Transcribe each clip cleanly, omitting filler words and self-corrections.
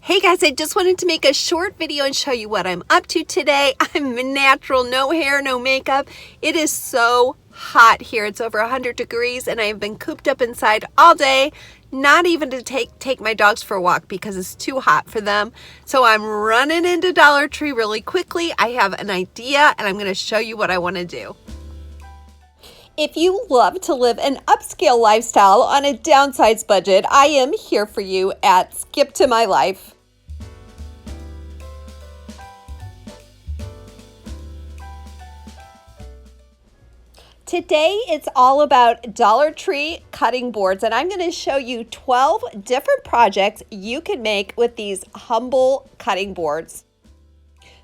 Hey guys, I just wanted to make a short video and show you what I'm up to today. I'm natural, no hair, no makeup. It is so hot here. It's over 100 degrees and I've been cooped up inside all day, not even to take my dogs for a walk because it's too hot for them. So I'm running into Dollar Tree really quickly. I have an idea and I'm going to show you what I want to do. If you love to live an upscale lifestyle on a downsized budget, I am here for you at Skip to My Life. Today, it's all about Dollar Tree cutting boards, and I'm going to show you 12 different projects you can make with these humble cutting boards.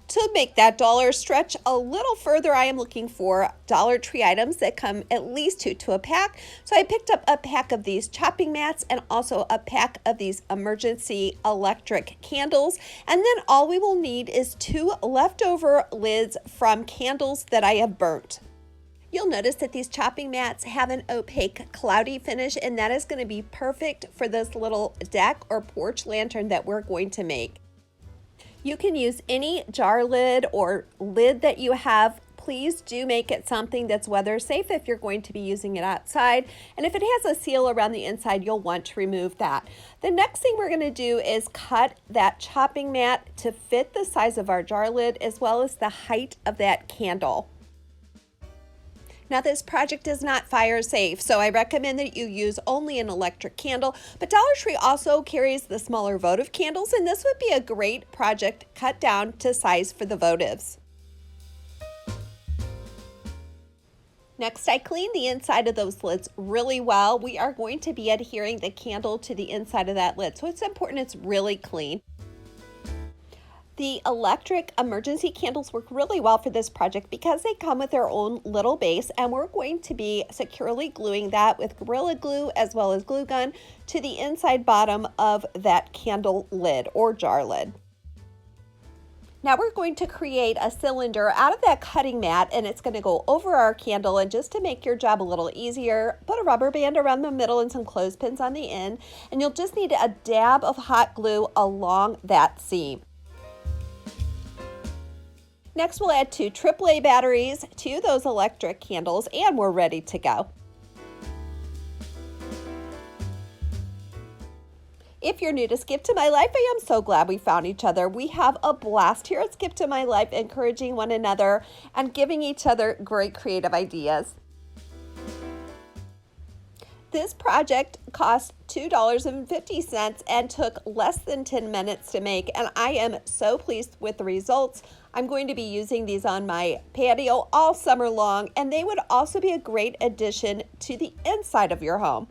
To make that dollar stretch a little further, I am looking for Dollar Tree items that come at least two to a pack. So I picked up a pack of these chopping mats and also a pack of these emergency electric candles. And then all we will need is 2 leftover lids from candles that I have burnt. You'll notice that these chopping mats have an opaque, cloudy finish, and that is going to be perfect for this little deck or porch lantern that we're going to make. You can use any jar lid or lid that you have. Please do make it something that's weather safe if you're going to be using it outside. And if it has a seal around the inside, you'll want to remove that. The next thing we're going to do is cut that chopping mat to fit the size of our jar lid as well as the height of that candle. Now, this project is not fire safe, so I recommend that you use only an electric candle, but Dollar Tree also carries the smaller votive candles, and this would be a great project cut down to size for the votives. Next, I cleaned the inside of those lids really well. We are going to be adhering the candle to the inside of that lid, so it's important it's really clean. The electric emergency candles work really well for this project because they come with their own little base, and we're going to be securely gluing that with Gorilla Glue as well as glue gun to the inside bottom of that candle lid or jar lid. Now we're going to create a cylinder out of that cutting mat, and it's going to go over our candle. And just to make your job a little easier, put a rubber band around the middle and some clothespins on the end, and you'll just need a dab of hot glue along that seam. Next, we'll add 2 AAA batteries to those electric candles, and we're ready to go. If you're new to Skip to My Life, I am so glad we found each other. We have a blast here at Skip to My Life, encouraging one another and giving each other great creative ideas. This project cost $2.50 and took less than 10 minutes to make, and I am so pleased with the results. I'm going to be using these on my patio all summer long, and they would also be a great addition to the inside of your home.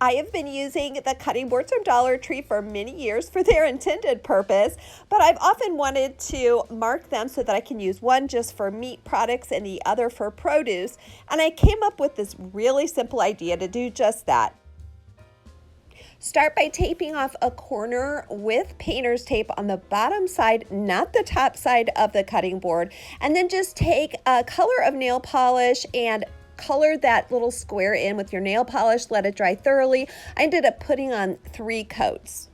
I have been using the cutting boards from Dollar Tree for many years for their intended purpose, but I've often wanted to mark them so that I can use one just for meat products and the other for produce, and I came up with this really simple idea to do just that. Start by taping off a corner with painter's tape on the bottom side, not the top side of the cutting board, and then just take a color of nail polish and color that little square in with your nail polish, let it dry thoroughly. I ended up putting on 3 coats.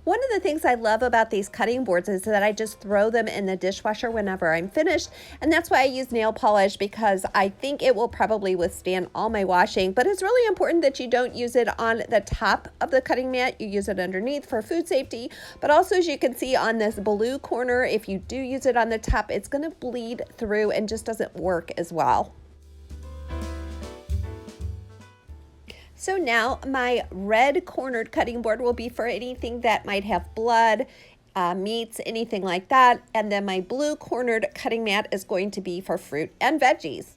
One of the things I love about these cutting boards is that I just throw them in the dishwasher whenever I'm finished, and that's why I use nail polish, because I think it will probably withstand all my washing. But it's really important that you don't use it on the top of the cutting mat. You use it underneath for food safety, but also, as you can see on this blue corner, if you do use it on the top, it's going to bleed through and just doesn't work as well. So now my red cornered cutting board will be for anything that might have blood, meats, anything like that. And then my blue cornered cutting mat is going to be for fruit and veggies.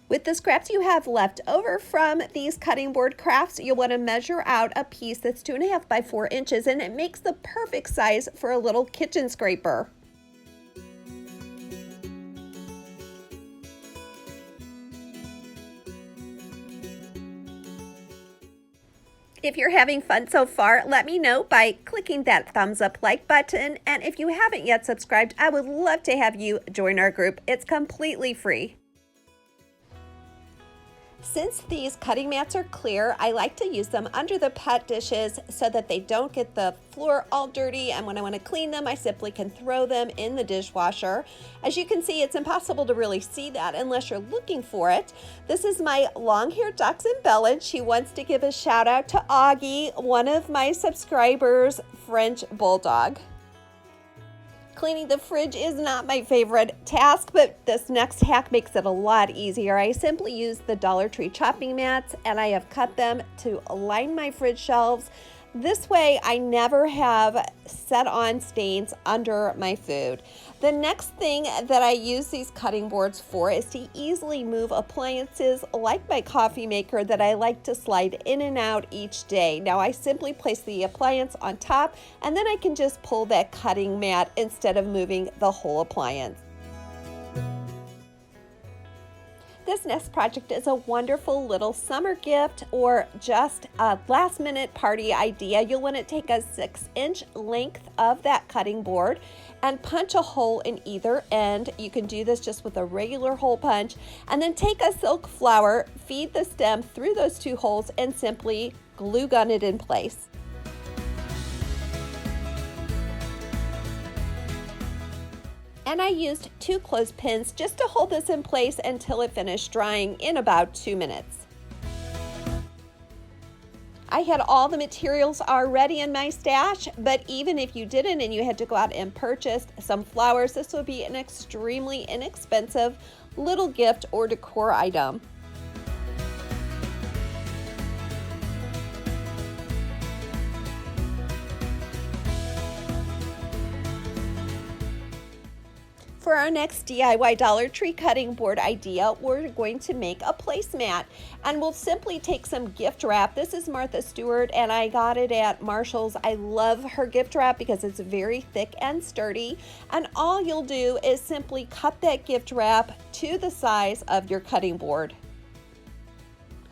With the scraps you have left over from these cutting board crafts, you'll want to measure out a piece that's 2.5 by 4 inches, and it makes the perfect size for a little kitchen scraper. If you're having fun so far, let me know by clicking that thumbs up like button. And if you haven't yet subscribed, I would love to have you join our group. It's completely free. Since these cutting mats are clear, I like to use them under the pet dishes so that they don't get the floor all dirty, and when I want to clean them, I simply can throw them in the dishwasher. As you can see, it's impossible to really see that unless you're looking for it. This is my long-haired dachshund Bella, and she wants to give a shout out to Augie, one of my subscribers' French bulldog. Cleaning the fridge is not my favorite task, but this next hack makes it a lot easier. I simply use the Dollar Tree chopping mats, and I have cut them to line my fridge shelves. This way, I never have set on stains under my food. The next thing that I use these cutting boards for is to easily move appliances like my coffee maker that I like to slide in and out each day. Now, I simply place the appliance on top, and then I can just pull that cutting mat instead of moving the whole appliance. This next project is a wonderful little summer gift or just a last minute party idea. You'll want to take a 6-inch length of that cutting board and punch a hole in either end. You can do this just with a regular hole punch, and then take a silk flower, feed the stem through those 2 holes, and simply glue gun it in place. And I used 2 clothespins just to hold this in place until it finished drying in about 2 minutes. I had all the materials already in my stash, but even if you didn't and you had to go out and purchase some flowers, this would be an extremely inexpensive little gift or decor item. For our next DIY Dollar Tree cutting board idea, we're going to make a placemat, and we'll simply take some gift wrap. This is Martha Stewart, and I got it at Marshall's. I love her gift wrap because it's very thick and sturdy, and all you'll do is simply cut that gift wrap to the size of your cutting board.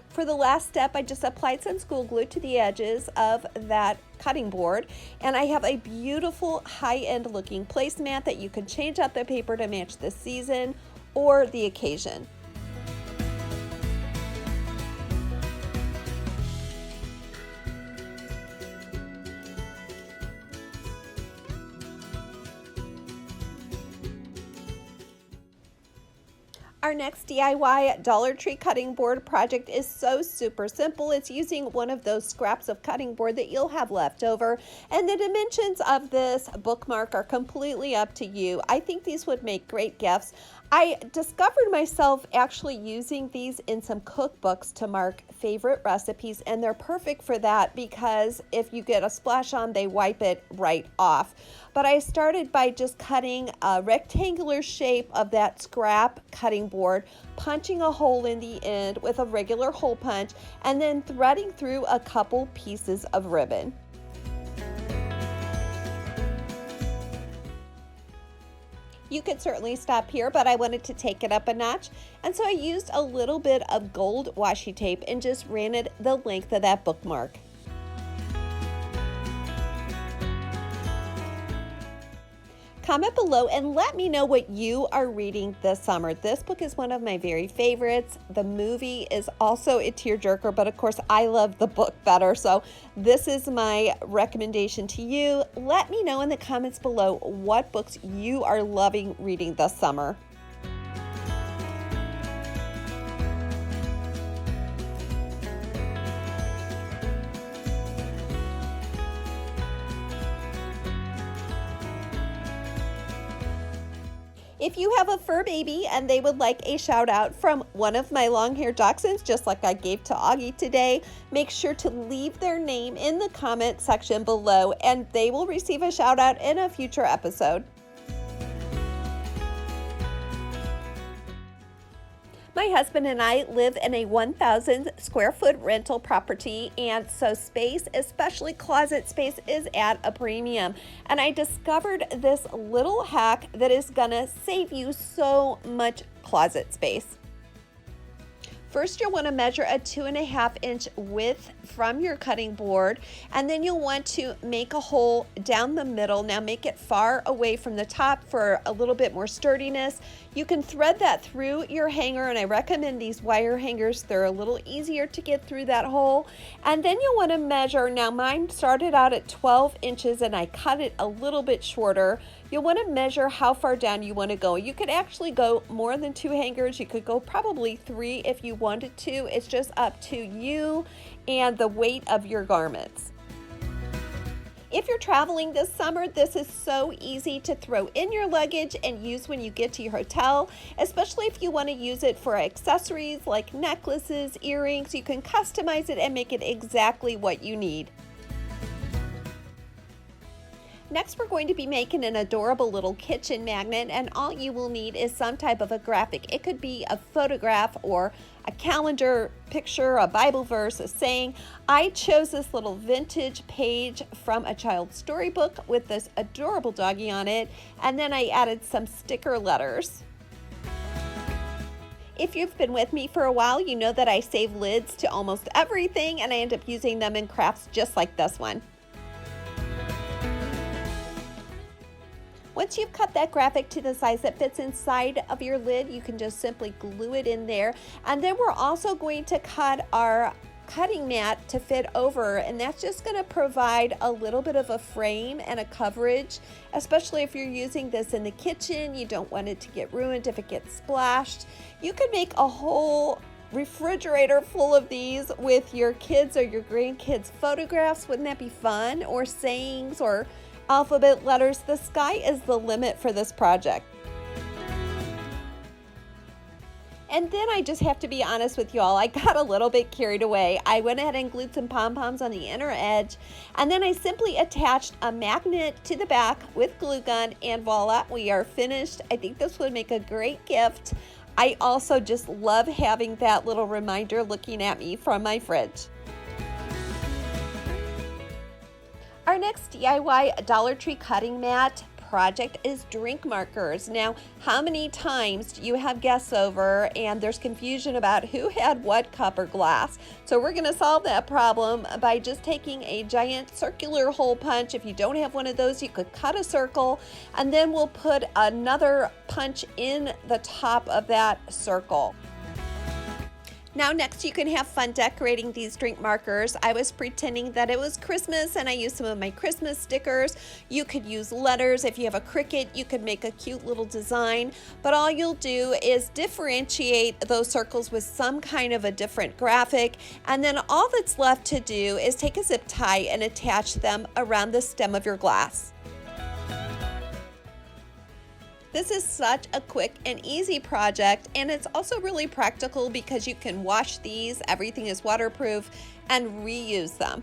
For the last step, I just applied some school glue to the edges of that cutting board, and I have a beautiful high-end looking placemat that you can change out the paper to match the season or the occasion. Our next DIY Dollar Tree cutting board project is so super simple. It's using one of those scraps of cutting board that you'll have left over, and the dimensions of this bookmark are completely up to you. I think these would make great gifts. I discovered myself actually using these in some cookbooks to mark favorite recipes, and they're perfect for that because if you get a splash on, they wipe it right off. But I started by just cutting a rectangular shape of that scrap cutting board, punching a hole in the end with a regular hole punch, and then threading through a couple pieces of ribbon. You could certainly stop here, but I wanted to take it up a notch, and so I used a little bit of gold washi tape and just ran it the length of that bookmark. Comment below and let me know what you are reading this summer. This book is one of my very favorites. The movie is also a tearjerker, but of course I love the book better, so this is my recommendation to you. Let me know in the comments below what books you are loving reading this summer. If you have a fur baby and they would like a shout out from one of my long-haired dachshunds, just like I gave to Augie today, make sure to leave their name in the comment section below and they will receive a shout out in a future episode. My husband and I live in a 1,000 square foot rental property, and so space, especially closet space, is at a premium. And I discovered this little hack that is gonna save you so much closet space. First, you'll want to measure a 2.5-inch width from your cutting board, and then you'll want to make a hole down the middle. Now make it far away from the top for a little bit more sturdiness. You can thread that through your hanger, and I recommend these wire hangers. They're a little easier to get through that hole. And then you'll want to measure. Now mine started out at 12 inches and I cut it a little bit shorter. You'll want to measure how far down you want to go. You could actually go more than 2 hangers. You could go probably 3 if you wanted to. It's just up to you and the weight of your garments. If you're traveling this summer, this is so easy to throw in your luggage and use when you get to your hotel, especially if you want to use it for accessories like necklaces, earrings. You can customize it and make it exactly what you need. Next, we're going to be making an adorable little kitchen magnet, and all you will need is some type of a graphic. It could be a photograph or a calendar picture, a Bible verse, a saying. I chose this little vintage page from a child's storybook with this adorable doggy on it, and then I added some sticker letters. If you've been with me for a while, you know that I save lids to almost everything, and I end up using them in crafts just like this one. Once you've cut that graphic to the size that fits inside of your lid, you can just simply glue it in there. And then we're also going to cut our cutting mat to fit over, and that's just going to provide a little bit of a frame and a coverage, especially if you're using this in the kitchen. You don't want it to get ruined if it gets splashed. You could make a whole refrigerator full of these with your kids or your grandkids' photographs. Wouldn't that be fun? Or sayings or alphabet letters. The sky is the limit for this project. And then I just have to be honest with y'all, I got a little bit carried away. I went ahead and glued some pom-poms on the inner edge, and then I simply attached a magnet to the back with glue gun, and voila, we are finished. I think this would make a great gift. I also just love having that little reminder looking at me from my fridge. Our next DIY Dollar Tree cutting mat project is drink markers. Now, how many times do you have guests over and there's confusion about who had what cup or glass? So we're going to solve that problem by just taking a giant circular hole punch. If you don't have one of those, you could cut a circle, and then we'll put another punch in the top of that circle. Now next, you can have fun decorating these drink markers. I was pretending that it was Christmas and I used some of my Christmas stickers. You could use letters. If you have a Cricut, you could make a cute little design, but all you'll do is differentiate those circles with some kind of a different graphic, and then all that's left to do is take a zip tie and attach them around the stem of your glass. This is such a quick and easy project, and it's also really practical because you can wash these, everything is waterproof, and reuse them.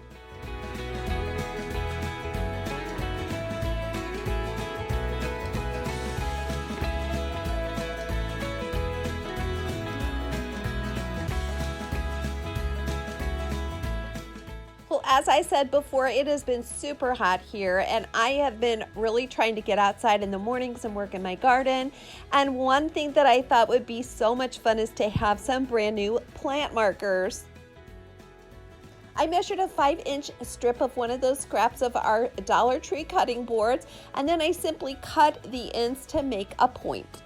Well, as I said before, it has been super hot here, and I have been really trying to get outside in the mornings and work in my garden. And one thing that I thought would be so much fun is to have some brand new plant markers. I measured a 5-inch strip of one of those scraps of our Dollar Tree cutting boards, and then I simply cut the ends to make a point.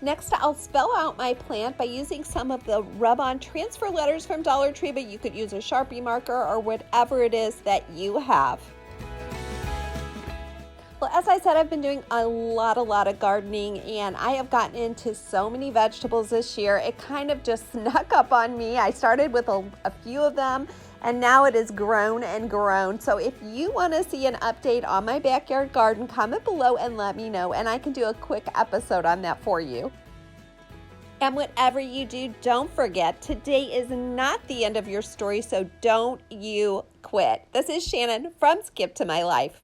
Next, I'll spell out my plant by using some of the rub-on transfer letters from Dollar Tree, but you could use a Sharpie marker or whatever it is that you have. Well, as I said, I've been doing a lot of gardening, and I have gotten into so many vegetables this year. It kind of just snuck up on me. I started with a few of them, and now it has grown and grown. So if you want to see an update on my backyard garden, comment below and let me know, and I can do a quick episode on that for you. And whatever you do, don't forget, today is not the end of your story, so don't you quit. This is Shannon from Skip to My Life.